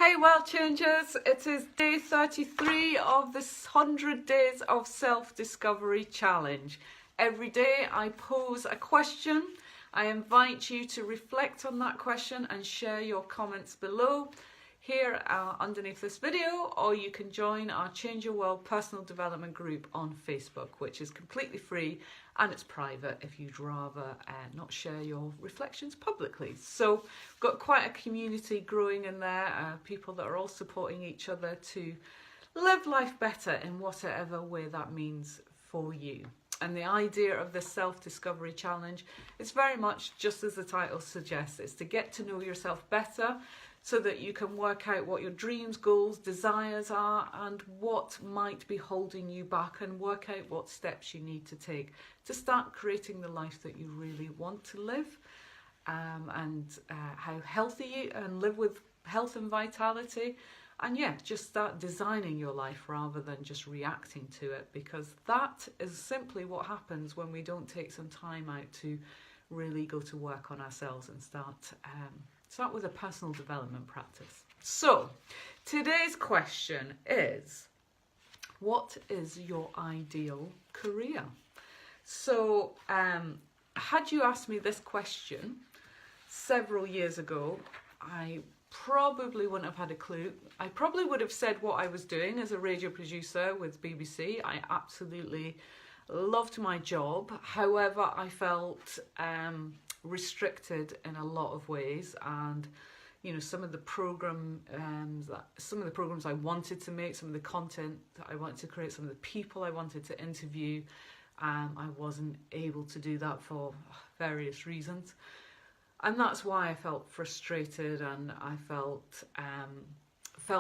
Hey World Changers, it is day 33 of this 100 Days of Self-Discovery Challenge. Every day I pose a question. I invite you to reflect on that question and share your comments below here underneath this video, or you can join our Change Your World personal development group on Facebook, which is completely free and it's private if you'd rather not share your reflections publicly. So we've got quite a community growing in there, people that are all supporting each other to live life better in whatever way that means for you. And the idea of this self-discovery challenge is very much just as the title suggests. It's to get to know yourself better so that you can work out what your dreams, goals, desires are and what might be holding you back, and work out what steps you need to take to start creating the life that you really want to live, and how healthy you and live with health and vitality. And yeah, just start designing your life rather than just reacting to it, because that is simply what happens when we don't take some time out to really go to work on ourselves and start with a personal development practice. So today's question is, what is your ideal career? So had you asked me this question several years ago, I probably wouldn't have had a clue. I probably would have said what I was doing as a radio producer with BBC. I absolutely loved my job. However, I felt restricted in a lot of ways, and you know, some of the programs I wanted to make, some of the content that I wanted to create, some of the people I wanted to interview, I wasn't able to do that for various reasons. And that's why I felt frustrated and I felt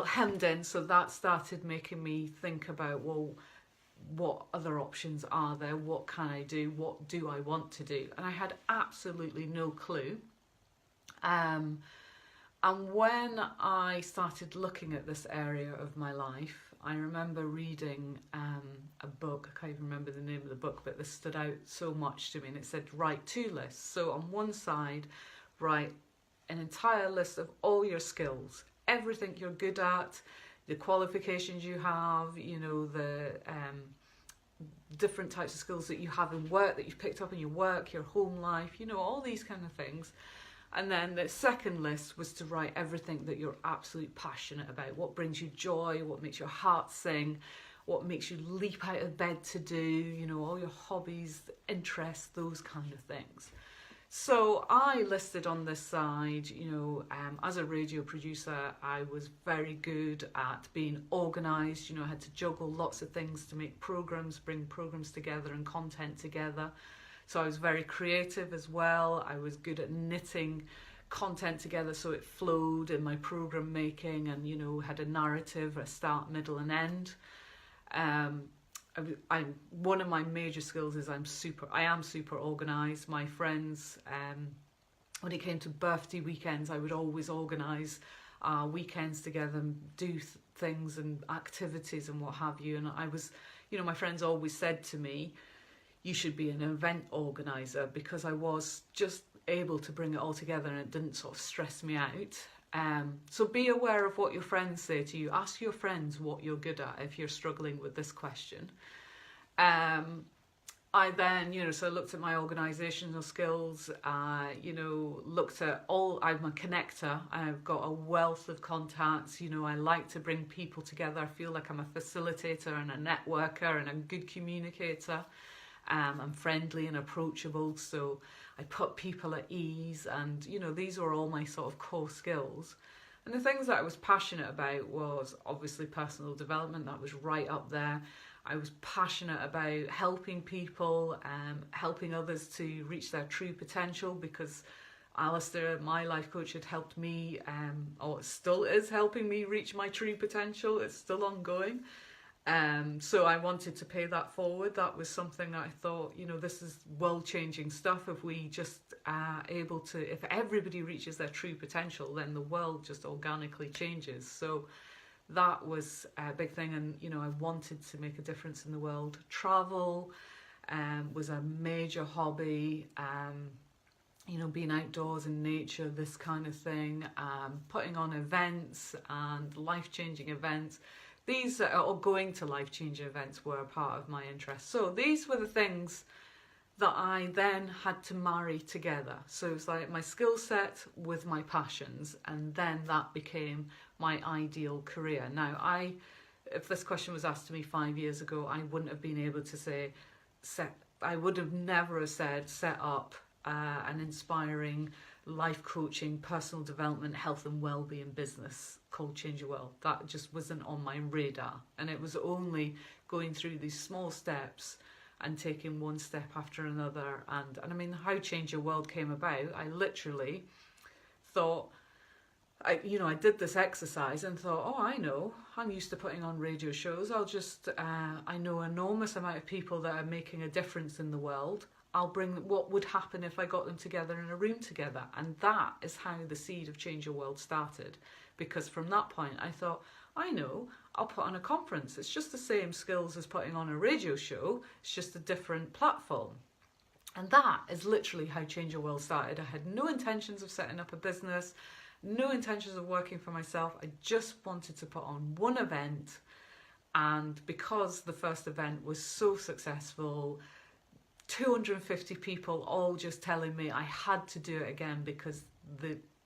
hemmed in. So that started making me think about, well, what other options are there? What can I do? What do I want to do? And I had absolutely no clue. And when I started looking at this area of my life, I remember reading a book. I can't even remember the name of the book, but this stood out so much to me, and it said write two lists. So on one side, write an entire list of all your skills, everything you're good at, the qualifications you have, you know, the different types of skills that you have in work, that you've picked up in your work, your home life, you know, all these kind of things. And then the second list was to write everything that you're absolutely passionate about, what brings you joy, what makes your heart sing, what makes you leap out of bed to do, you know, all your hobbies, interests, those kind of things. So I listed on this side, you know, as a radio producer, I was very good at being organised. You know, I had to juggle lots of things to make programmes, bring programmes together and content together. So I was very creative as well. I was good at knitting content together so it flowed in my programme making, and, you know, had a narrative, a start, middle and end. One of my major skills is I am super organised. My friends, when it came to birthday weekends, I would always organise weekends together and do things and activities and what have you. And I was, you know, my friends always said to me, you should be an event organiser, because I was just able to bring it all together and it didn't sort of stress me out. So be aware of what your friends say to you. Ask your friends what you're good at if you're struggling with this question. I then, you know, so I looked at my organisational skills, you know, looked at I'm a connector. I've got a wealth of contacts. You know, I like to bring people together. I feel like I'm a facilitator and a networker and a good communicator. I'm friendly and approachable, so I put people at ease, and you know, these are all my sort of core skills. And the things that I was passionate about was obviously personal development. That was right up there. I was passionate about helping people, helping others to reach their true potential, because Alistair, my life coach, had helped me, or still is helping me reach my true potential. It's still ongoing. So I wanted to pay that forward. That was something that I thought, you know, this is world-changing stuff. If we just are able to, if everybody reaches their true potential, then the world just organically changes. So that was a big thing, and you know, I wanted to make a difference in the world. Travel was a major hobby. you know, being outdoors in nature, this kind of thing, putting on events and life-changing events. These or going to life-changing events were a part of my interest. So these were the things that I then had to marry together. So it was like my skill set with my passions, and then that became my ideal career. Now, if this question was asked to me 5 years ago, I wouldn't have been able to say, I would have never have said set up an inspiring life coaching, personal development, health and well-being business called Change Your World. That just wasn't on my radar. And it was only going through these small steps and taking one step after another. And I mean, how Change Your World came about, I literally thought, I did this exercise and thought, oh, I know, I'm used to putting on radio shows. I know an enormous amount of people that are making a difference in the world. I'll bring what would happen if I got them together in a room together. And that is how the seed of Change Your World started. Because from that point, I thought, I know, I'll put on a conference. It's just the same skills as putting on a radio show. It's just a different platform. And that is literally how Change Your World started. I had no intentions of setting up a business, no intentions of working for myself. I just wanted to put on one event. And because the first event was so successful, 250 people all just telling me I had to do it again because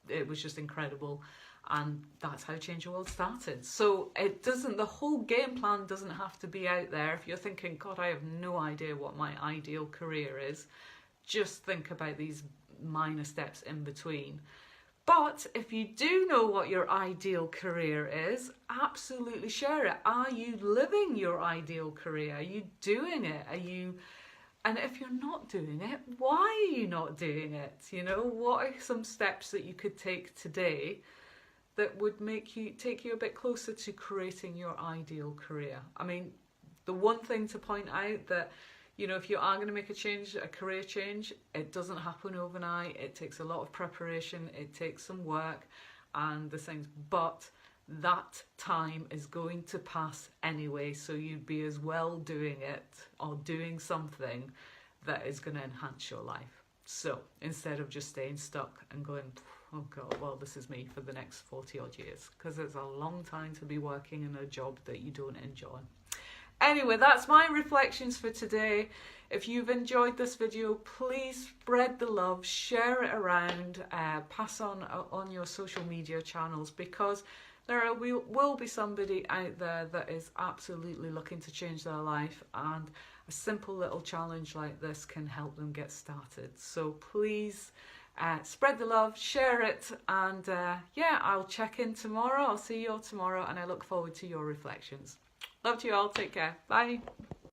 it was just incredible. And that's how Change Your World started. So the whole game plan doesn't have to be out there. If you're thinking, God, I have no idea what my ideal career is, just think about these minor steps in between. But if you do know what your ideal career is, absolutely share it. Are you living your ideal career? Are you doing it? And if you're not doing it, why are you not doing it? You know, what are some steps that you could take today that would take you a bit closer to creating your ideal career? I mean, the one thing to point out that, you know, if you are going to make a career change, it doesn't happen overnight. It takes a lot of preparation. It takes some work and the things, but that time is going to pass anyway. So you'd be as well doing it or doing something that is going to enhance your life. So instead of just staying stuck and going, oh God, well, this is me for the next 40 odd years, because it's a long time to be working in a job that you don't enjoy. Anyway, that's my reflections for today. If you've enjoyed this video, please spread the love, share it around, pass on your social media channels, because there will be somebody out there that is absolutely looking to change their life, and a simple little challenge like this can help them get started. So please spread the love, share it, and yeah, I'll check in tomorrow. I'll see you all tomorrow, and I look forward to your reflections. Love to you all. Take care. Bye.